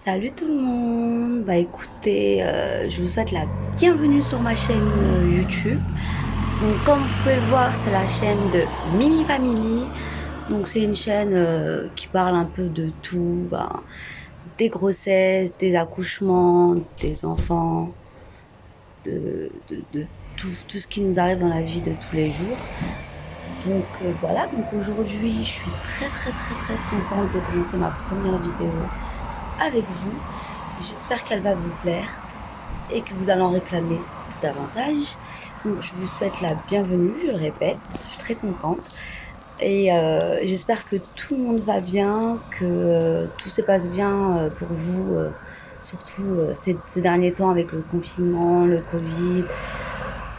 Salut tout le monde. Bah écoutez, je vous souhaite la bienvenue sur ma chaîne YouTube. Donc comme vous pouvez le voir, c'est la chaîne de Mimi Family. Donc c'est une chaîne qui parle un peu de tout, bah, des grossesses, des accouchements, des enfants, de tout ce qui nous arrive dans la vie de tous les jours. Donc voilà, donc aujourd'hui je suis très contente de commencer ma première vidéo avec vous. J'espère qu'elle va vous plaire et que vous allez en réclamer davantage. Donc je vous souhaite la bienvenue, je le répète, je suis très contente. Et j'espère que tout le monde va bien, que tout se passe bien pour vous, surtout ces derniers temps avec le confinement, le Covid.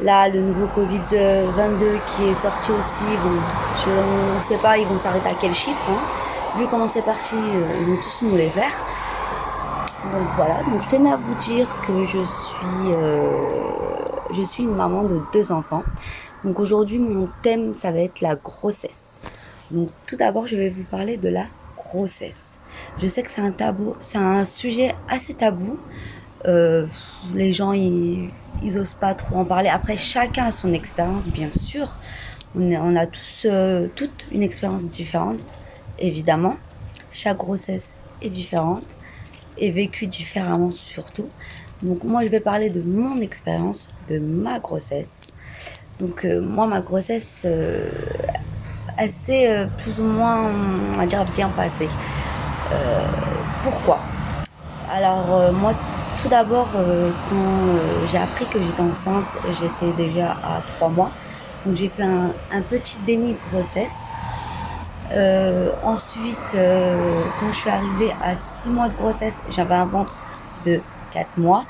Là, le nouveau Covid-22 qui est sorti aussi, bon, on ne sait pas, ils vont s'arrêter à quel chiffre, hein. Vu comment c'est parti, ils vont tous nous les faire. Donc voilà, donc je tenais à vous dire que je suis une maman de 2 enfants. Donc aujourd'hui, mon thème, ça va être la grossesse. Donc tout d'abord, je vais vous parler de la grossesse. Je sais que c'est un tabou, c'est un sujet assez tabou. Les gens, ils osent pas trop en parler. Après, chacun a son expérience, bien sûr. On a tous, toute une expérience différente, évidemment. Chaque grossesse est différente et vécue différemment surtout. Donc moi, je vais parler de mon expérience, de ma grossesse. Donc moi, ma grossesse, assez plus ou moins, on va dire, bien passée. Pourquoi? Alors moi, tout d'abord, quand j'ai appris que j'étais enceinte, j'étais déjà à 3 mois. Donc j'ai fait un petit déni de grossesse. Ensuite, quand je suis arrivée à 6 mois de grossesse, j'avais un ventre de 4 mois.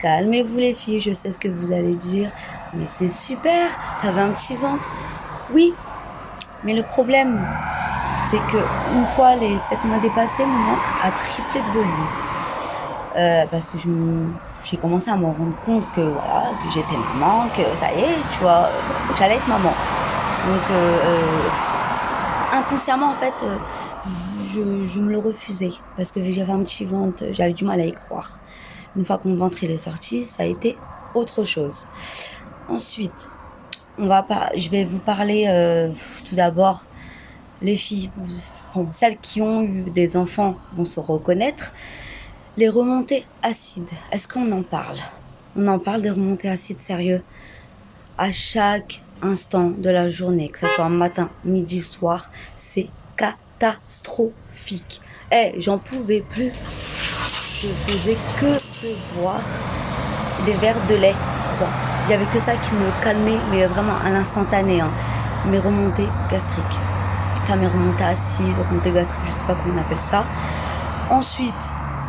Calmez-vous les filles, je sais ce que vous allez dire. Mais c'est super, t'avais un petit ventre. Oui, mais le problème, c'est que une fois les 7 mois dépassés, mon ventre a triplé de volume. Parce que j'ai commencé à me rendre compte que voilà, que j'étais maman, que ça y est, tu vois, j'allais être maman. Donc inconsciemment en fait, je me le refusais parce que vu que j'avais un petit ventre, j'avais du mal à y croire. Une fois que mon ventre il est sorti, ça a été autre chose. Ensuite, je vais vous parler tout d'abord, les filles, bon, celles qui ont eu des enfants vont se reconnaître. Les remontées acides, est-ce qu'on en parle? On en parle des remontées acides, sérieux? À chaque instant de la journée, que ce soit matin, midi, soir, c'est catastrophique. J'en pouvais plus. Je faisais que boire des verres de lait froid. Il n'y avait que ça qui me calmait, mais vraiment à l'instantané, hein. Mes remontées gastriques. Enfin, mes remontées acides, remontées gastriques, je sais pas comment on appelle ça. Ensuite,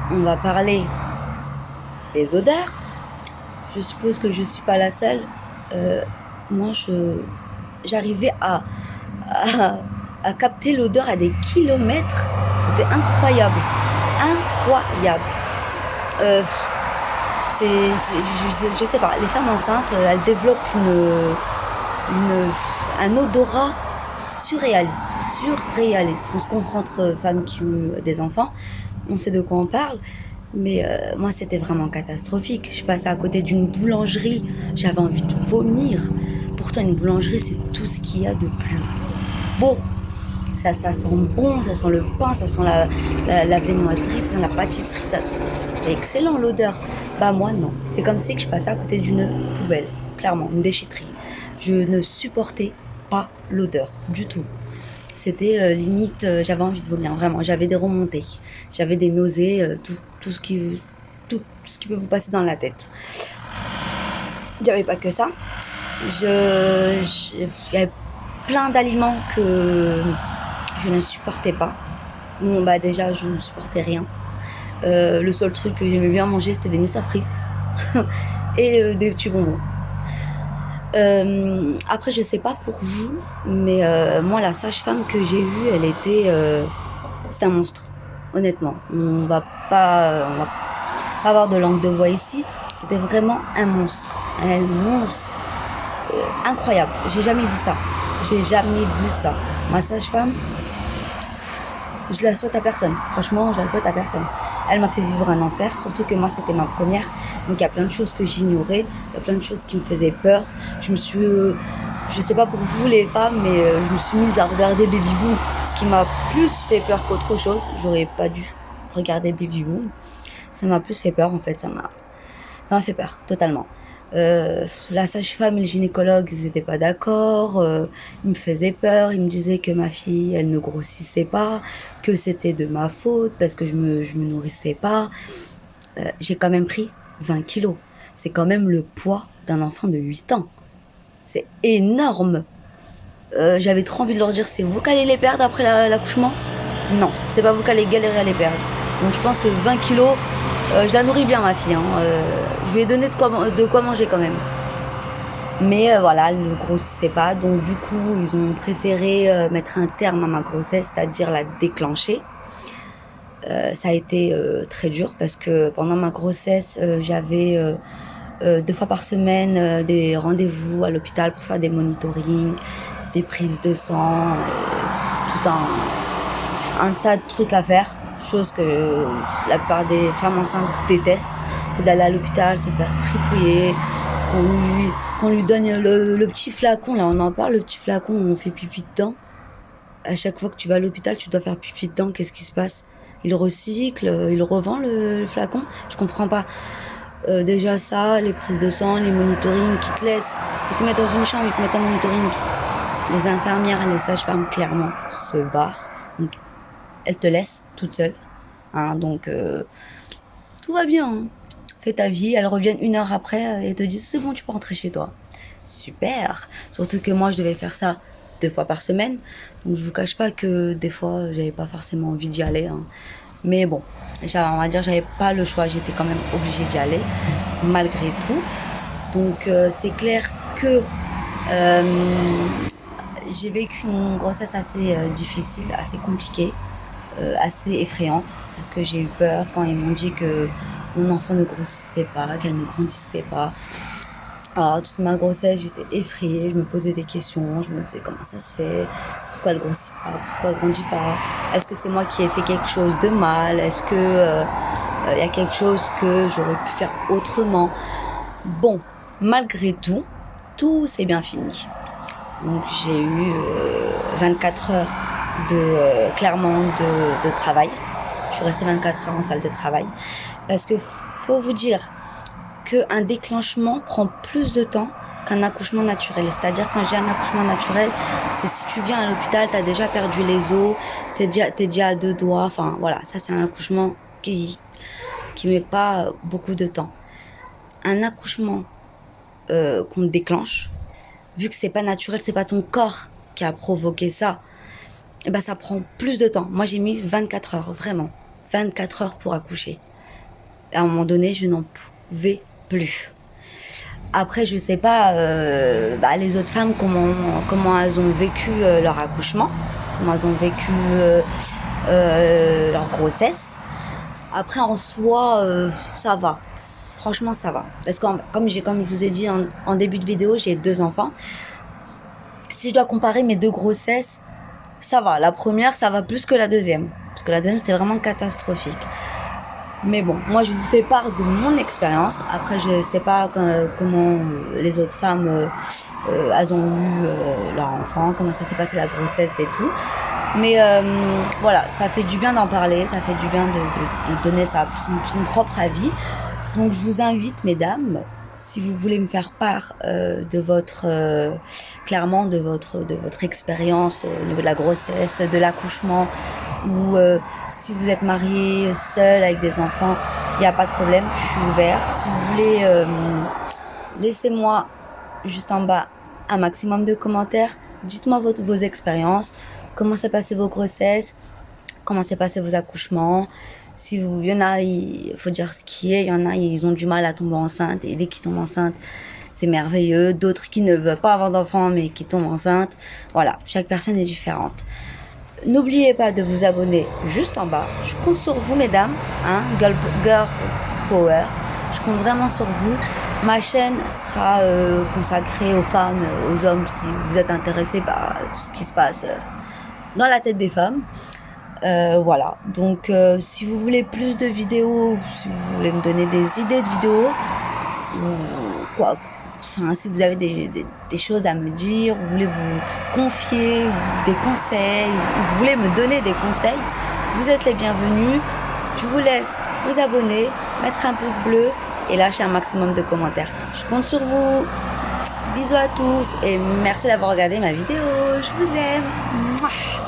on va parler des odeurs. Je suppose que je suis pas la seule. Moi, j'arrivais à capter l'odeur à des kilomètres. C'était incroyable. Incroyable. Je sais pas, les femmes enceintes, elles développent un odorat surréaliste. On se comprend entre femmes qui ont des enfants, on sait de quoi on parle. Mais moi, c'était vraiment catastrophique. Je passais à côté d'une boulangerie, j'avais envie de vomir. Pourtant, une boulangerie, c'est tout ce qu'il y a de plus beau. Ça sent bon, ça sent le pain, ça sent la viennoiserie, ça sent la pâtisserie. C'est excellent l'odeur. Bah moi, non. C'est comme si que je passais à côté d'une poubelle, clairement, une déchetterie. Je ne supportais pas l'odeur du tout. C'était limite, j'avais envie de vomir, vraiment. J'avais des remontées, j'avais des nausées, tout ce qui peut vous passer dans la tête. Il n'y avait pas que ça. Il y avait plein d'aliments que je ne supportais pas. Bon, bah déjà, je ne supportais rien. Le seul truc que j'aimais bien manger, c'était des Mr Frites et des petits bonbons. Après, je sais pas pour vous, mais moi, la sage-femme que j'ai eue, c'était un monstre, honnêtement. On va pas avoir de langue de bois ici. C'était vraiment un monstre, incroyable. J'ai jamais vu ça. Ma sage-femme, je la souhaite à personne. Franchement, je la souhaite à personne. Elle m'a fait vivre un enfer, surtout que moi c'était ma première. Donc il y a plein de choses que j'ignorais, il y a plein de choses qui me faisaient peur. Je sais pas pour vous les femmes, mais je me suis mise à regarder Baby Boom, ce qui m'a plus fait peur qu'autre chose. J'aurais pas dû regarder Baby Boom. Ça m'a plus fait peur en fait, ça m'a fait peur, totalement. La sage-femme et le gynécologue, ils n'étaient pas d'accord. Ils me faisaient peur. Ils me disaient que ma fille, elle ne grossissait pas, que c'était de ma faute parce que je me nourrissais pas. J'ai quand même pris 20 kilos. C'est quand même le poids d'un enfant de 8 ans. C'est énorme. J'avais trop envie de leur dire, c'est vous qui allez les perdre après l'accouchement? Non, c'est pas vous qui allez galérer à les perdre. Donc je pense que 20 kilos, je la nourris bien ma fille. Je lui ai donné de quoi manger quand même. Mais voilà, elle ne grossissait pas. Donc du coup, ils ont préféré mettre un terme à ma grossesse, c'est-à-dire la déclencher. Ça a été très dur parce que pendant ma grossesse, j'avais 2 fois par semaine des rendez-vous à l'hôpital pour faire des monitorings, des prises de sang, tout un tas de trucs à faire. Chose que la plupart des femmes enceintes détestent, c'est d'aller à l'hôpital, se faire tripouiller, qu'on lui donne le petit flacon, là on en parle, le petit flacon où on fait pipi dedans. À chaque fois que tu vas à l'hôpital, tu dois faire pipi dedans, qu'est-ce qui se passe? Il recycle, il revend le flacon? Je comprends pas. Déjà ça, les prises de sang, les monitorings qui te laissent, ils te mettent dans une chambre, ils te mettent en monitoring. Les infirmières et les sages-femmes, clairement, se barrent. Donc, elles te laissent toute seule. Donc, tout va bien. Fais ta vie. Elles reviennent 1 heure après et te disent c'est bon, tu peux rentrer chez toi. Super. Surtout que moi, je devais faire ça 2 fois par semaine. Donc, je vous cache pas que des fois, j'avais pas forcément envie d'y aller. Mais bon, on va dire, j'avais pas le choix. J'étais quand même obligée d'y aller, malgré tout. Donc, c'est clair que j'ai vécu une grossesse assez difficile, assez compliquée, assez effrayante, parce que j'ai eu peur quand ils m'ont dit que mon enfant ne grossissait pas, qu'elle ne grandissait pas. Alors, toute ma grossesse, j'étais effrayée, je me posais des questions, je me disais comment ça se fait, pourquoi elle grossit pas, pourquoi elle grandit pas, est-ce que c'est moi qui ai fait quelque chose de mal, est-ce que y a quelque chose que j'aurais pu faire autrement. Bon, malgré tout, tout s'est bien fini. Donc j'ai eu 24 heures clairement de travail. Je suis restée 24 heures en salle de travail. Parce que faut vous dire qu'un déclenchement prend plus de temps qu'un accouchement naturel. C'est-à-dire quand j'ai un accouchement naturel, c'est si tu viens à l'hôpital, tu as déjà perdu les os, t'es déjà à 2 doigts. Enfin voilà, ça c'est un accouchement qui met pas beaucoup de temps. Un accouchement qu'on déclenche, vu que c'est pas naturel, c'est pas ton corps qui a provoqué ça, et ben ça prend plus de temps. Moi j'ai mis 24 heures, vraiment. 24 heures pour accoucher. Et à un moment donné, je n'en pouvais plus. Après, je sais pas les autres femmes comment elles ont vécu leur accouchement, comment elles ont vécu leur grossesse. Après, en soi, ça va. Franchement, ça va. Parce que comme je vous ai dit en début de vidéo, j'ai 2 enfants. Si je dois comparer mes 2 grossesses, ça va. La première, ça va plus que la deuxième. Parce que la deuxième, c'était vraiment catastrophique. Mais bon, moi, je vous fais part de mon expérience. Après, je sais pas comment les autres femmes, elles ont eu leur enfant, comment ça s'est passé la grossesse et tout. Mais voilà, ça fait du bien d'en parler, ça fait du bien de donner son propre avis. Donc je vous invite, mesdames, si vous voulez me faire part de votre clairement de votre expérience au niveau de la grossesse, de l'accouchement, ou si vous êtes mariée, seule, avec des enfants, il n'y a pas de problème, je suis ouverte. Si vous voulez, laissez-moi juste en bas un maximum de commentaires. Dites-moi vos expériences, comment s'est passé vos grossesses, comment s'est passé vos accouchements. Si il y en a, il faut dire ce qui est, il y en a, ils ont du mal à tomber enceinte, et dès qu'ils tombent enceintes, c'est merveilleux. D'autres qui ne veulent pas avoir d'enfants, mais qui tombent enceintes. Voilà, chaque personne est différente. N'oubliez pas de vous abonner juste en bas. Je compte sur vous, mesdames, Girl Power. Je compte vraiment sur vous. Ma chaîne sera consacrée aux femmes, aux hommes, si vous êtes intéressés par tout ce qui se passe dans la tête des femmes. Voilà, donc si vous voulez plus de vidéos, si vous voulez me donner des idées de vidéos, ou quoi, enfin, si vous avez des choses à me dire, vous voulez vous confier, ou des conseils, ou vous voulez me donner des conseils, vous êtes les bienvenus. Je vous laisse vous abonner, mettre un pouce bleu et lâcher un maximum de commentaires. Je compte sur vous. Bisous à tous et merci d'avoir regardé ma vidéo. Je vous aime. Mouah.